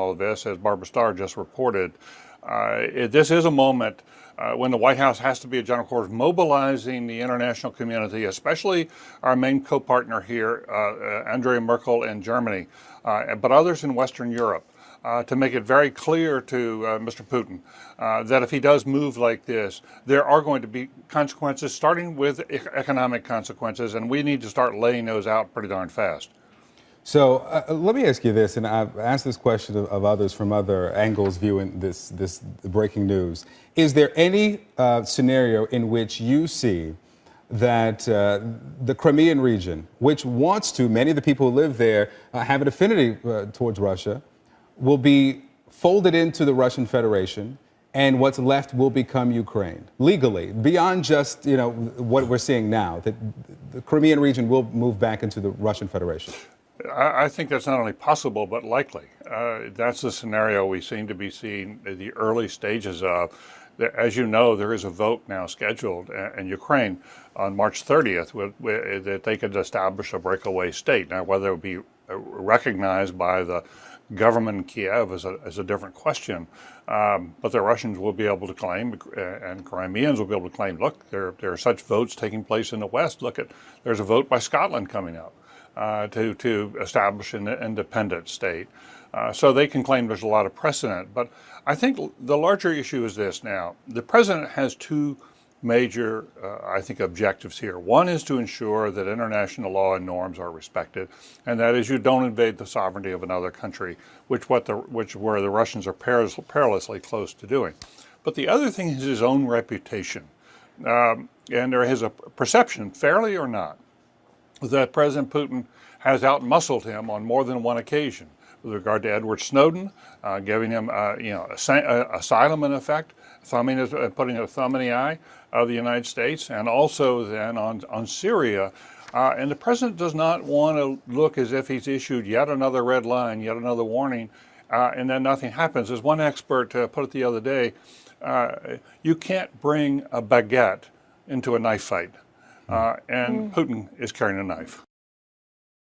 all of this, as Barbara Starr just reported. This is a moment when the White House has to be, a general quarters, mobilizing the international community, especially our main co-partner here, Angela Merkel in Germany, but others in Western Europe, to make it very clear to Mr. Putin that if he does move like this, there are going to be consequences, starting with economic consequences, and we need to start laying those out pretty darn fast. So let me ask you this, and I've asked this question of others from other angles viewing this breaking news. Is there any scenario in which you see that the Crimean region, which wants to, many of the people who live there have an affinity towards Russia, will be folded into the Russian Federation, and what's left will become Ukraine legally, beyond just what we're seeing now, that the Crimean region will move back into the Russian Federation? I think that's not only possible, but likely. That's the scenario we seem to be seeing the early stages of. As you know, there is a vote now scheduled in Ukraine on March 30th that they could establish a breakaway state. Now, whether it would be recognized by the government in Kiev is a different question. But the Russians will be able to claim, and Crimeans will be able to claim, look, there are such votes taking place in the West. There's a vote by Scotland coming up to establish an independent state. So they can claim there's a lot of precedent. But I think the larger issue is this now. The president has two major, I think, objectives here. One is to ensure that international law and norms are respected, and that is you don't invade the sovereignty of another country, where the Russians are perilously close to doing. But the other thing is his own reputation. And there is a perception, fairly or not, that President Putin has outmuscled him on more than one occasion with regard to Edward Snowden, giving him asylum in effect, putting a thumb in the eye of the United States, and also then on Syria. And the president does not want to look as if he's issued yet another red line, yet another warning, and then nothing happens. As one expert put it the other day, you can't bring a baguette into a knife fight. And Putin is carrying a knife.